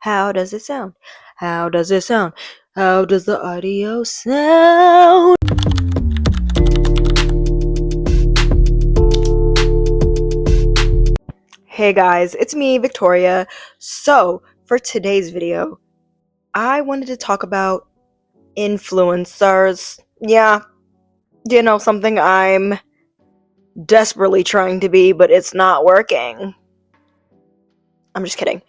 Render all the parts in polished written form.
How does it sound? How does it sound? How does the audio sound? Hey guys, it's me, Victoria. So, for today's video, I wanted to talk about influencers. Yeah, something I'm desperately trying to be, but it's not working. I'm just kidding.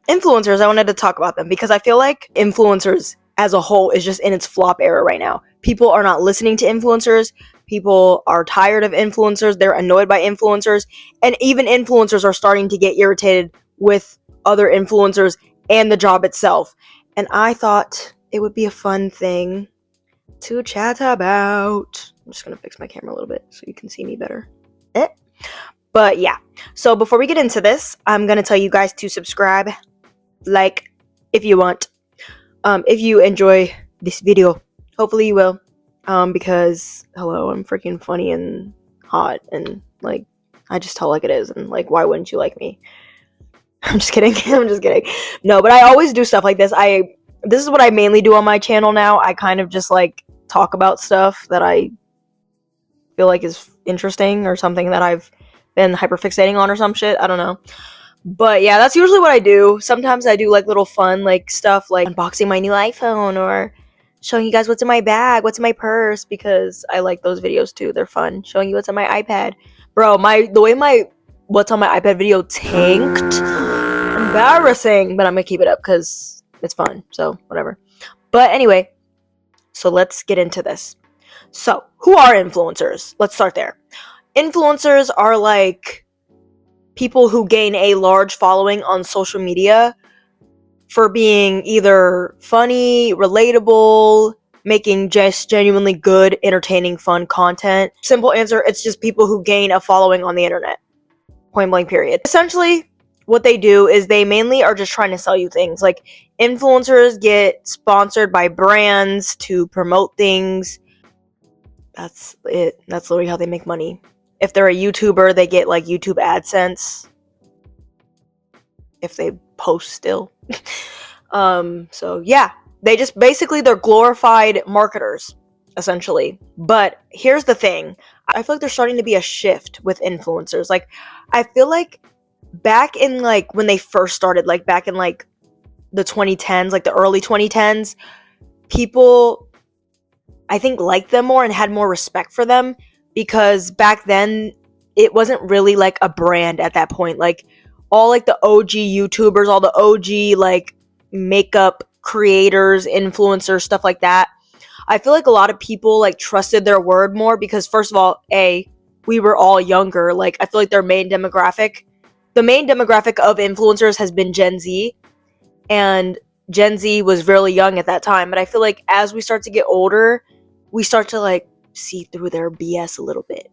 Influencers, I wanted to talk about them because I feel like influencers as a whole is just in its flop era right now. People are not listening to influencers. People are tired of influencers. They're annoyed by influencers. And even influencers are starting to get irritated with other influencers and the job itself. And I thought it would be a fun thing to chat about. I'm just going to fix my camera a little bit so you can see me better. But yeah, so before we get into this, I'm going to tell you guys to subscribe, like, if you want. If you enjoy this video, hopefully you will. Because, hello, I'm freaking funny and hot and, like, I just tell like it is. And, like, why wouldn't you like me? I'm just kidding. I'm just kidding. No, but I always do stuff like this. This is what I mainly do on my channel now. I kind of just, like, talk about stuff that I feel like is interesting or something that I've been hyperfixating on or some shit. I don't know. But yeah, that's usually what I do. Sometimes I do like little fun like stuff like unboxing my new iPhone or showing you guys what's in my bag, what's in my purse, because I like those videos too. They're fun. Showing you what's on my iPad. Bro, the way my what's on my iPad video tanked. Embarrassing, but I'm gonna keep it up because it's fun. So whatever. But anyway, so let's get into this. So, who are influencers? Let's start there. Influencers are like people who gain a large following on social media for being either funny, relatable, making just genuinely good, entertaining, fun content. Simple answer, it's just people who gain a following on the internet. Point blank period. Essentially, what they do is they mainly are just trying to sell you things. Like, influencers get sponsored by brands to promote things. That's it. That's literally how they make money. If they're a YouTuber, they get like YouTube AdSense. If they post still. So yeah, they just basically they're glorified marketers, essentially. But here's the thing. I feel like there's starting to be a shift with influencers. Like, I feel like back in like when they first started, like back in like the 2010s, like the early 2010s, people I think liked them more and had more respect for them. Because back then, it wasn't really, like, a brand at that point. Like, all, like, the OG YouTubers, all the OG, like, makeup creators, influencers, stuff like that. I feel like a lot of people, like, trusted their word more because, first of all, we were all younger. Like, I feel like the main demographic of influencers has been Gen Z. And Gen Z was really young at that time. But I feel like as we start to get older, we start to, like, see through their BS a little bit.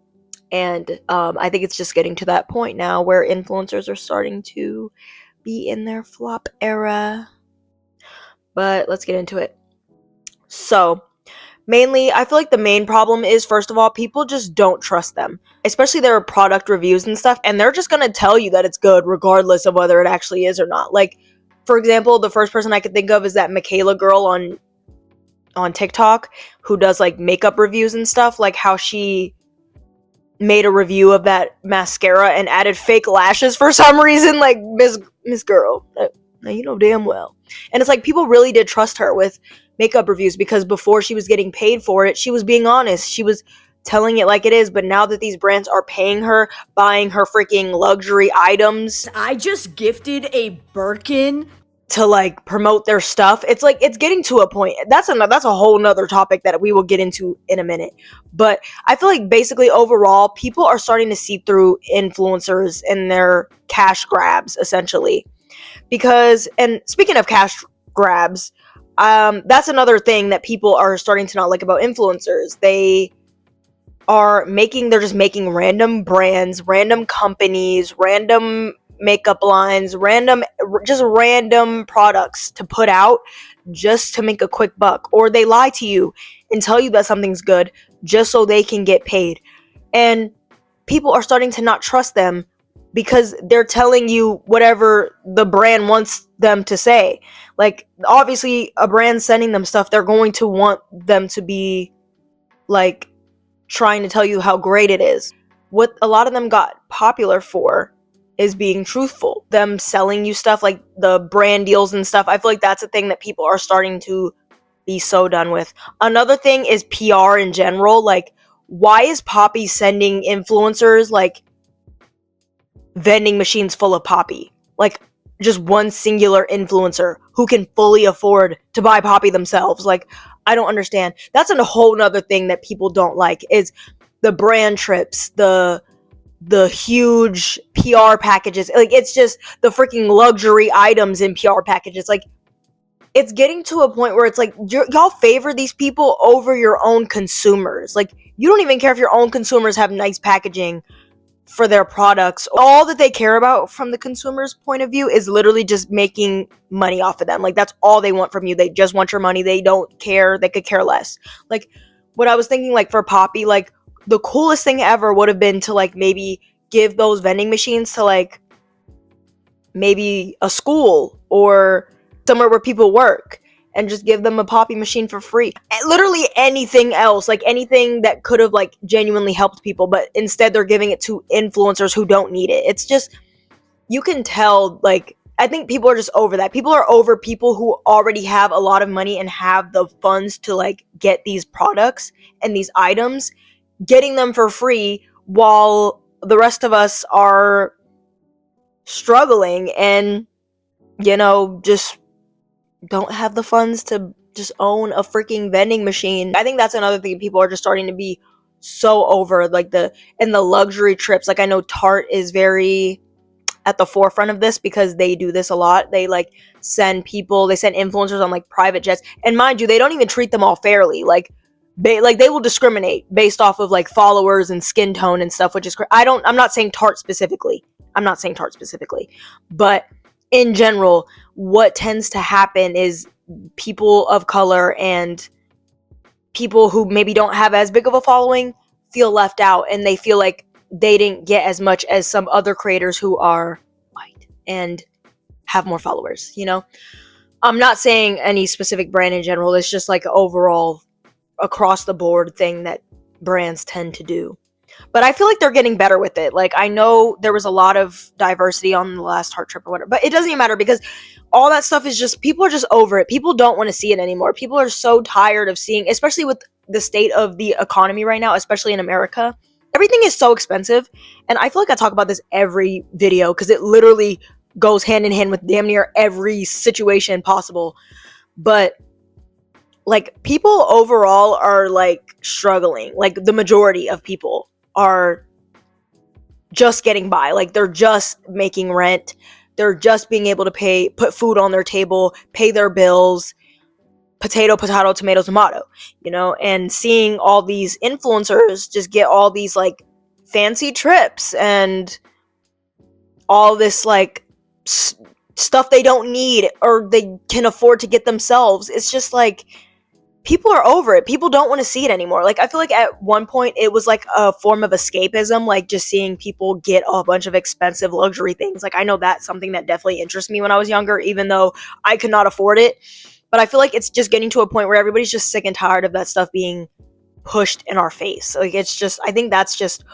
And I think it's just getting to that point now where influencers are starting to be in their flop era. But let's get into it. So, mainly, I feel like the main problem is, first of all, people just don't trust them. Especially their product reviews and stuff. And they're just going to tell you that it's good regardless of whether it actually is or not. Like, for example, the first person I could think of is that Michaela girl on TikTok who does like makeup reviews and stuff, like how she made a review of that mascara and added fake lashes for some reason. Like, Miss Girl, now you know damn well. And it's like people really did trust her with makeup reviews because before she was getting paid for it, she was being honest. She was telling it like it is. But now that these brands are paying her, buying her freaking luxury items, I just gifted a Birkin to like promote their stuff. It's like it's getting to a point. That's a whole nother topic that we will get into in a minute. But I feel like basically overall, people are starting to see through influencers and their cash grabs, essentially. Because, and speaking of cash grabs, that's another thing that people are starting to not like about influencers. They're just making random brands, random companies, random makeup lines, random products to put out just to make a quick buck. Or they lie to you and tell you that something's good just so they can get paid. And people are starting to not trust them because they're telling you whatever the brand wants them to say. Like, obviously, a brand sending them stuff, they're going to want them to be, like, trying to tell you how great it is. What a lot of them got popular for is being truthful. Them selling you stuff, like the brand deals and stuff. I feel like that's a thing that people are starting to be so done with. Another thing is PR in general. Like, why is Poppy sending influencers, like, vending machines full of Poppy? Like, just one singular influencer who can fully afford to buy Poppy themselves. Like, I don't understand. That's a whole nother thing that people don't like, is the brand trips, the huge PR packages. Like, it's just the freaking luxury items in PR packages. Like, it's getting to a point where it's like, y'all favor these people over your own consumers. Like, you don't even care if your own consumers have nice packaging for their products. All that they care about from the consumer's point of view is literally just making money off of them. Like, that's all they want from you. They just want your money. They don't care. They could care less. Like, what I was thinking, like, for Poppy, like, the coolest thing ever would have been to, like, maybe give those vending machines to, like, maybe a school or somewhere where people work, and just give them a Poppy machine for free. Literally anything else, like anything that could have, like, genuinely helped people, but instead they're giving it to influencers who don't need it. It's just, you can tell, like, I think people are just over that. People are over people who already have a lot of money and have the funds to, like, get these products and these items, getting them for free while the rest of us are struggling and, you know, just don't have the funds to just own a freaking vending machine. I think that's another thing people are just starting to be so over, like, the luxury trips. Like, I know Tarte is very at the forefront of this because they do this a lot. They, like, send influencers on, like, private jets, and mind you, they don't even treat them all fairly. Like, they will discriminate based off of, like, followers and skin tone and stuff, which is I'm not saying Tarte specifically, but in general, what tends to happen is people of color and people who maybe don't have as big of a following feel left out, and they feel like they didn't get as much as some other creators who are white and have more followers, you know? I'm not saying any specific brand in general. It's just, like, overall across the board thing that brands tend to do. But I feel like they're getting better with it. Like, I know there was a lot of diversity on the last Tarte trip or whatever, but it doesn't even matter because all that stuff is just, people are just over it. People don't want to see it anymore. People are so tired of seeing, especially with the state of the economy right now, especially in America. Everything is so expensive. And I feel like I talk about this every video because it literally goes hand in hand with damn near every situation possible. But, like, people overall are, like, struggling. Like, the majority of people are just getting by. Like, they're just making rent. They're just being able to put food on their table, pay their bills, potato, tomato, you know, and seeing all these influencers just get all these, like, fancy trips and all this, like, stuff they don't need or they can afford to get themselves. It's just, like, people are over it. People don't want to see it anymore. Like, I feel like at one point it was like a form of escapism, like just seeing people get a bunch of expensive luxury things. Like, I know that's something that definitely interests me when I was younger, even though I could not afford it. But I feel like it's just getting to a point where everybody's just sick and tired of that stuff being pushed in our face. Like, it's just, I think that's just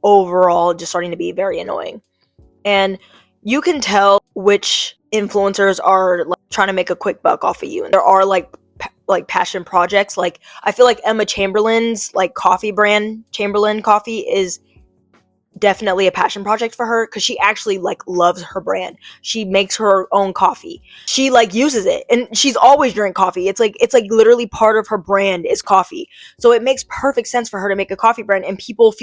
overall just starting to be very annoying. And you can tell which influencers are, like, trying to make a quick buck off of you. And there are, like passion projects. Like, I feel like Emma Chamberlain's, like, coffee brand, Chamberlain Coffee, is definitely a passion project for her because she actually, like, loves her brand. She makes her own coffee. She, like, uses it, and she's always drank coffee. It's like literally part of her brand is coffee. So it makes perfect sense for her to make a coffee brand, and people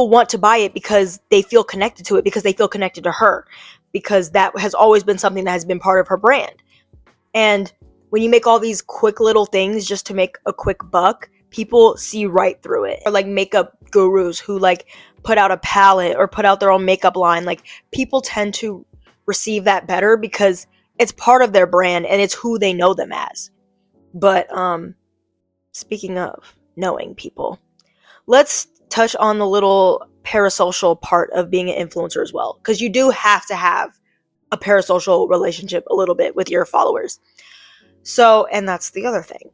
want to buy it because they feel connected to it, because they feel connected to her, because that has always been something that has been part of her brand. And when you make all these quick little things just to make a quick buck, people see right through it. Or, like, makeup gurus who, like, put out a palette or put out their own makeup line. Like, people tend to receive that better because it's part of their brand and it's who they know them as. But speaking of knowing people, let's touch on the little parasocial part of being an influencer as well, because you do have to have a parasocial relationship a little bit with your followers. So, and that's the other thing.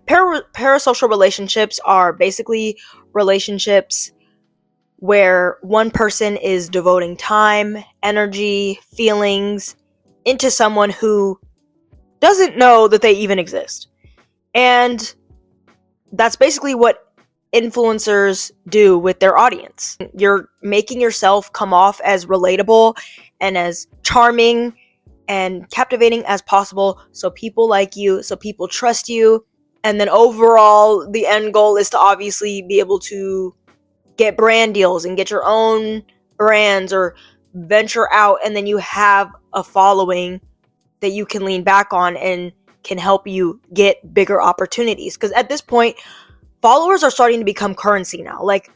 Parasocial relationships are basically relationships where one person is devoting time, energy, feelings into someone who doesn't know that they even exist. And that's basically what influencers do with their audience. You're making yourself come off as relatable and as charming and captivating as possible, so people like you, so people trust you. And then overall, the end goal is to obviously be able to get brand deals and get your own brands or venture out, and then you have a following that you can lean back on and can help you get bigger opportunities. Because at this point, followers are starting to become currency now. Like,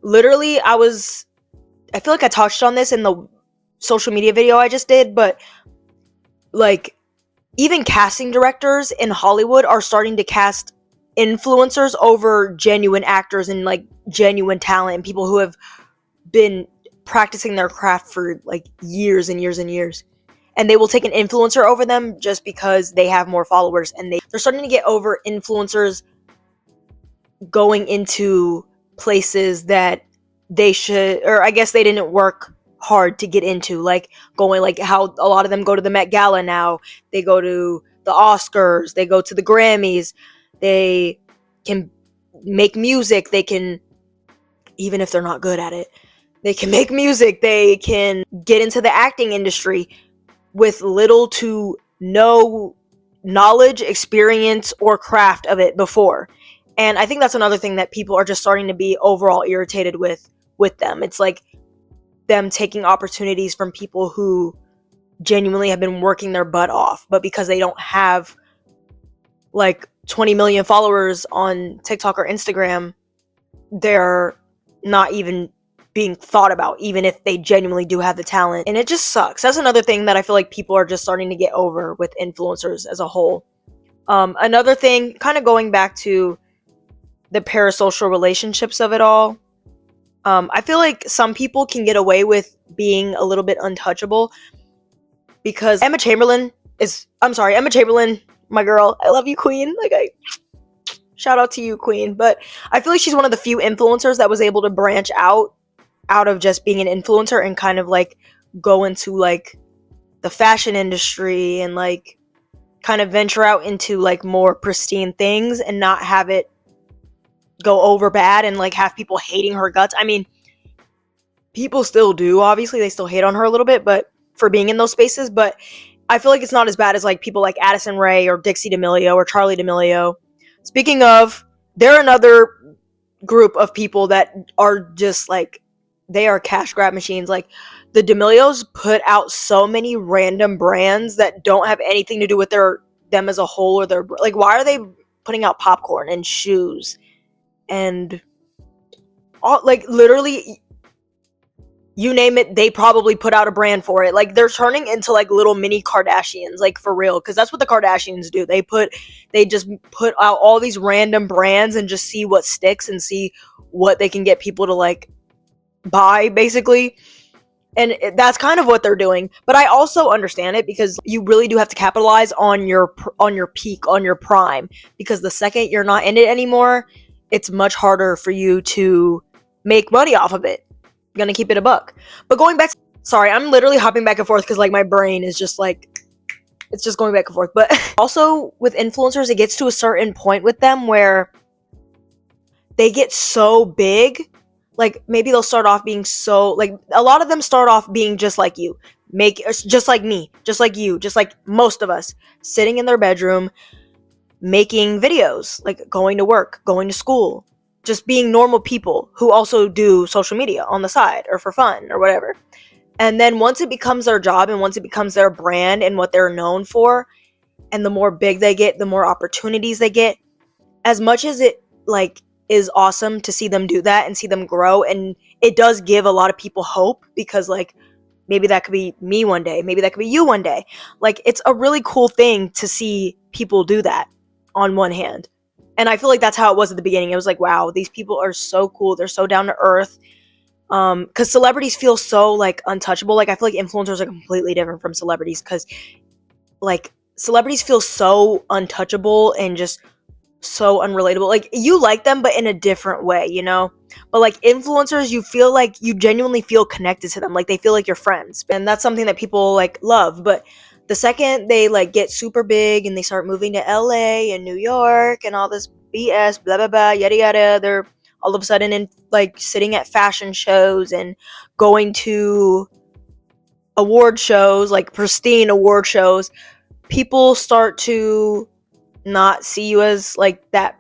literally, I feel like I touched on this in the social media video I just did, but like, even casting directors in Hollywood are starting to cast influencers over genuine actors and like genuine talent and people who have been practicing their craft for like years and years and years. And they will take an influencer over them just because they have more followers. And they're starting to get over influencers going into places that they should, or I guess they didn't work hard to get into, like going, like how a lot of them go to the Met Gala now, they go to the Oscars, they go to the Grammys, they can make music, they can, even if they're not good at it, they can make music, they can get into the acting industry with little to no knowledge, experience, or craft of it before. And I think that's another thing that people are just starting to be overall irritated with them. It's like them taking opportunities from people who genuinely have been working their butt off, but because they don't have like 20 million followers on TikTok or Instagram, they're not even being thought about, even if they genuinely do have the talent. And it just sucks. That's another thing that I feel like people are just starting to get over with influencers as a whole. Another thing, kind of going back to the parasocial relationships of it all, I feel like some people can get away with being a little bit untouchable because Emma Chamberlain, my girl, I love you, queen. Shout out to you, queen. But I feel like she's one of the few influencers that was able to branch out of just being an influencer and kind of like go into like the fashion industry and like kind of venture out into like more pristine things and not have it go over bad and like have people hating her guts. I mean, people still do, obviously they still hate on her a little bit, but for being in those spaces, but I feel like it's not as bad as like people like Addison Rae or Dixie D'Amelio or Charlie D'Amelio. Speaking of, they're another group of people that are just like, they are cash grab machines. Like, the D'Amelios put out so many random brands that don't have anything to do with them as a whole, or their, like, why are they putting out popcorn and shoes and all, like, literally, you name it, they probably put out a brand for it. Like, they're turning into like little mini Kardashians, like, for real, because that's what the Kardashians do. They just put out all these random brands and just see what sticks and see what they can get people to like buy, basically. And that's kind of what they're doing. But I also understand it, because you really do have to capitalize on your peak, on your prime, because the second you're not in it anymore, it's much harder for you to make money off of it. I'm gonna keep it a buck. But going back, sorry, I'm literally hopping back and forth because like my brain is just like, it's just going back and forth. But also with influencers, it gets to a certain point with them where they get so big. Like, maybe they'll start off being so, like, a lot of them start off being just like you, just like me, just like you, just like most of us, sitting in their bedroom making videos, like going to work, going to school, just being normal people who also do social media on the side or for fun or whatever. And then once it becomes their job and once it becomes their brand and what they're known for, and the more big they get, the more opportunities they get, as much as it like is awesome to see them do that and see them grow, and it does give a lot of people hope, because like, maybe that could be me one day, maybe that could be you one day. Like, it's a really cool thing to see people do that on one hand. And I feel like that's how it was at the beginning. It was like, wow, these people are so cool. They're so down to earth. Because celebrities feel so, like, untouchable. Like, I feel like influencers are completely different from celebrities, because, like, celebrities feel so untouchable and just so unrelatable. Like, you like them, but in a different way, you know? But, like, influencers, you feel like you genuinely feel connected to them. Like, they feel like your friends. And that's something that people, like, love. But the second they, like, get super big and they start moving to LA and New York and all this BS, blah, blah, blah, yada, yada, they're all of a sudden in, like, sitting at fashion shows and going to award shows, like, pristine award shows. People start to not see you as, like, that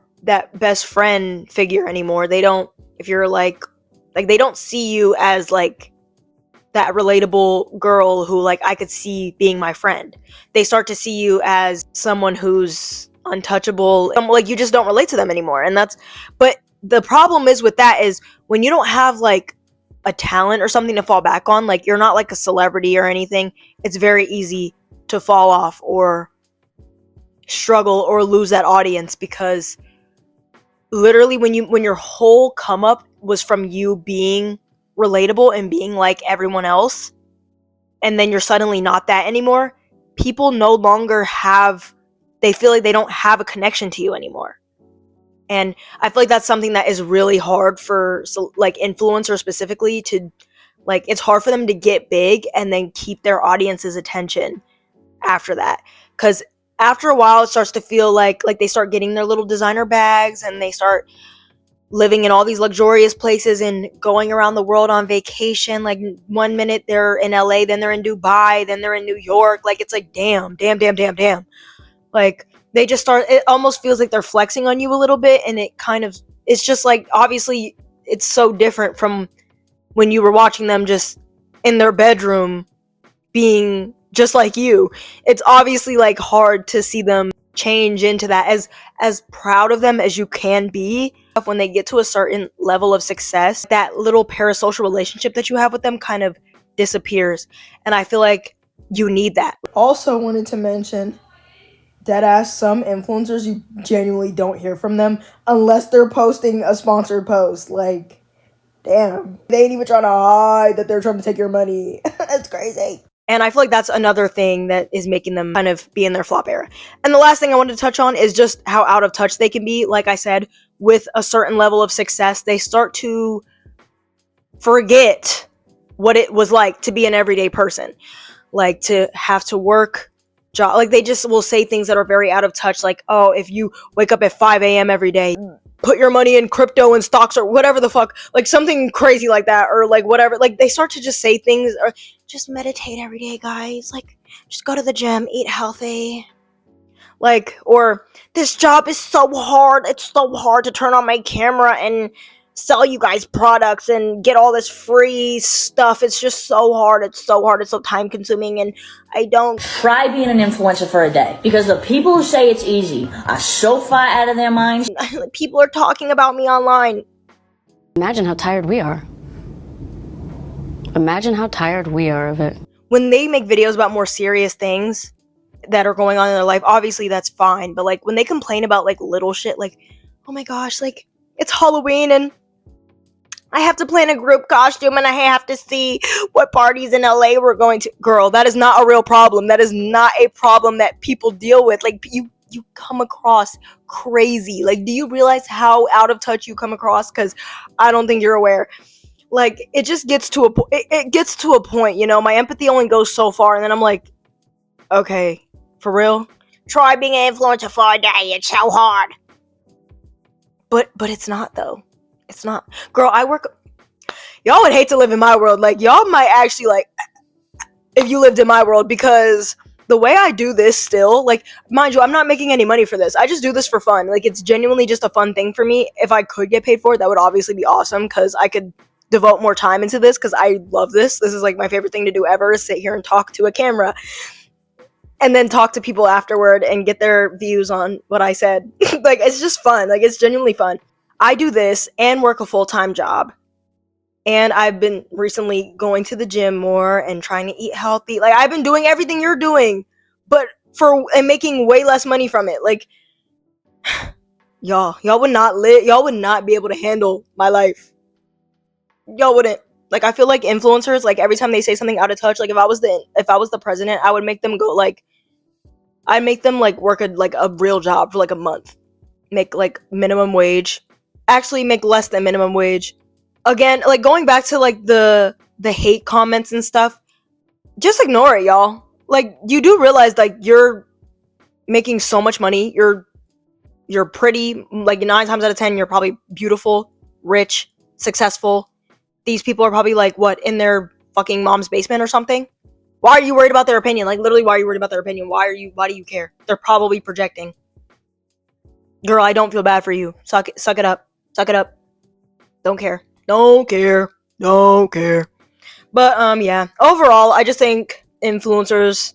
best friend figure anymore. They don't, if you're like they don't see you as, like, that relatable girl who, like, I could see being my friend. They start to see you as someone who's untouchable. Like, you just don't relate to them anymore. And that's, but the problem is with that is when you don't have, like, a talent or something to fall back on, like, you're not like a celebrity or anything, it's very easy to fall off or struggle or lose that audience, because literally when your whole come up was from you being relatable and being like everyone else, and then you're suddenly not that anymore, people no longer have, they feel like they don't have a connection to you anymore. And I feel like that's something that is really hard for, so, like, influencers specifically to, like, it's hard for them to get big and then keep their audience's attention after that, because after a while it starts to feel like they start getting their little designer bags and they start living in all these luxurious places and going around the world on vacation. Like, one minute they're in LA, then they're in Dubai, then they're in New York. Like, it's like, damn. Like, they just start, it almost feels like they're flexing on you a little bit, and it kind of, it's just like, obviously it's so different from when you were watching them just in their bedroom being just like you. It's obviously, like, hard to see them change into that. As proud of them as you can be, when they get to a certain level of success, that little parasocial relationship that you have with them kind of disappears, and I feel like you need that. Also wanted to mention, deadass, some influencers, you genuinely don't hear from them unless they're posting a sponsored post. Like, damn, they ain't even trying to hide that they're trying to take your money. It's crazy. And I feel like that's another thing that is making them kind of be in their flop era. And the last thing I wanted to touch on is just how out of touch they can be. Like I said, with a certain level of success, they start to forget what it was like to be an everyday person. Like, to have to work job. Like, they just will say things that are very out of touch. Like, oh, if you wake up at 5 a.m. every day, put your money in crypto and stocks or whatever the fuck, like something crazy like that, or like whatever. Like, they start to just say things, or just meditate every day, guys. Like, just go to the gym, eat healthy. Like, or this job is so hard. It's so hard to turn on my camera and sell you guys products and get all this free stuff. It's just so hard. It's so time consuming, and I don't. Try being an influencer for a day, because the people who say it's easy are so far out of their minds. People are talking about me online. Imagine how tired we are. Imagine how tired we are of it. When they make videos about more serious things that are going on in their life, obviously that's fine. But, like, when they complain about, like, little shit, like, oh my gosh, like, it's Halloween and I have to plan a group costume and I have to see what parties in LA we're going to. Girl, that is not a real problem. That is not a problem that people deal with. Like, you come across crazy. Like, do you realize how out of touch you come across? Because I don't think you're aware. Like, it just gets to it gets to a point, you know. My empathy only goes so far, and then I'm like, okay, for real? Try being an influencer for a day. It's so hard. But it's not, though. It's not. Girl, y'all would hate to live in my world. Like, y'all might actually, like, if you lived in my world, because the way I do this still, like, mind you, I'm not making any money for this. I just do this for fun. Like, it's genuinely just a fun thing for me. If I could get paid for it, that would obviously be awesome, because I could devote more time into this, because I love this. This is, like, my favorite thing to do ever, is sit here and talk to a camera and then talk to people afterward and get their views on what I said. Like, it's just fun. Like, it's genuinely fun. I do this and work a full-time job. And I've been recently going to the gym more and trying to eat healthy. Like, I've been doing everything you're doing, and making way less money from it. Like, Y'all would not be able to handle my life. Y'all wouldn't. Like, I feel like influencers, like, every time they say something out of touch, like, if I was the president, I would make them go, like, I'd make them, like, work a real job for, like, a month. Make, like, minimum wage. Actually make less than minimum wage. Again, like, going back to, like, the hate comments and stuff, just ignore it, y'all. Like, you do realize, like, you're making so much money. You're pretty. Like, 9 times out of 10, you're probably beautiful, rich, successful. These people are probably, like, what, in their fucking mom's basement or something? Why are you worried about their opinion? Like, literally, why are you worried about their opinion? Why do you care? They're probably projecting. Girl, I don't feel bad for you. Suck it up. Suck it up. Don't care. Don't care. Don't care. But, yeah. Overall, I just think influencers...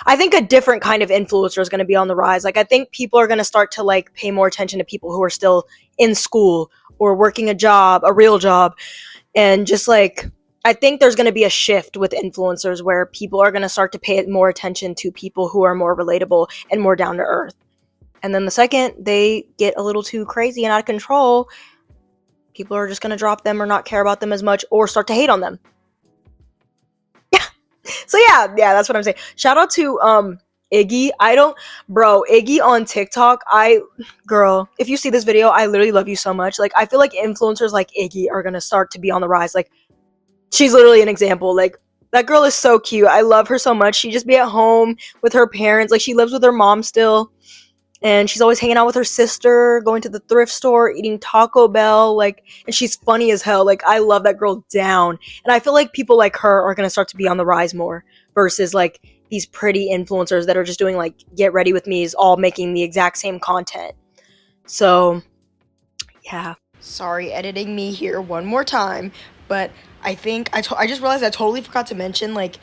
I think a different kind of influencer is going to be on the rise. Like, I think people are going to start to, like, pay more attention to people who are still in school or working a real job. And just, like, I think there's going to be a shift with influencers where people are going to start to pay more attention to people who are more relatable and more down to earth. And then the second they get a little too crazy and out of control, people are just going to drop them or not care about them as much or start to hate on them. So yeah, that's what I'm saying. Shout out to Iggy. Iggy on TikTok. Girl, if you see this video, I literally love you so much. Like, I feel like influencers like Iggy are gonna start to be on the rise. Like, she's literally an example. Like, that girl is so cute. I love her so much. She just be at home with her parents. Like, she lives with her mom still. And she's always hanging out with her sister, going to the thrift store, eating Taco Bell, like, and she's funny as hell. Like, I love that girl down. And I feel like people like her are going to start to be on the rise more versus, like, these pretty influencers that are just doing, like, get ready with me's, all making the exact same content. So, yeah. Sorry, editing me here one more time, but I think I just realized I totally forgot to mention, like,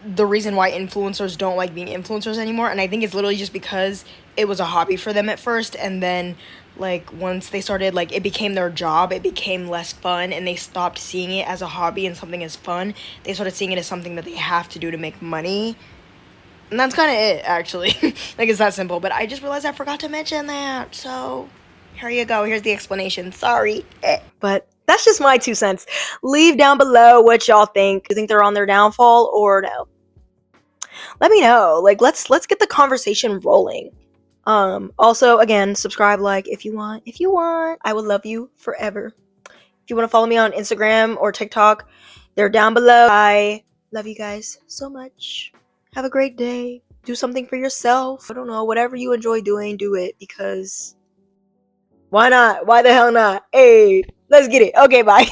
the reason why influencers don't like being influencers anymore, and I think it's literally just because it was a hobby for them at first, and then, like, once they started, like, it became their job, it became less fun, and they stopped seeing it as a hobby and something as fun. They started seeing it as something that they have to do to make money, and that's kind of it, actually. Like, it's that simple, but I just realized I forgot to mention that, so here you go. Here's the explanation. Sorry. But that's just my 2 cents. Leave down below what y'all think. Do you think they're on their downfall or no? Let me know. Like, let's get the conversation rolling. Also, again, subscribe, like, if you want. I would love you forever. If you want to follow me on Instagram or TikTok, they're down below. I love you guys so much. Have a great day. Do something for yourself. I don't know, whatever you enjoy doing, do it, because why not? Why the hell not? Hey, let's get it. Okay, bye.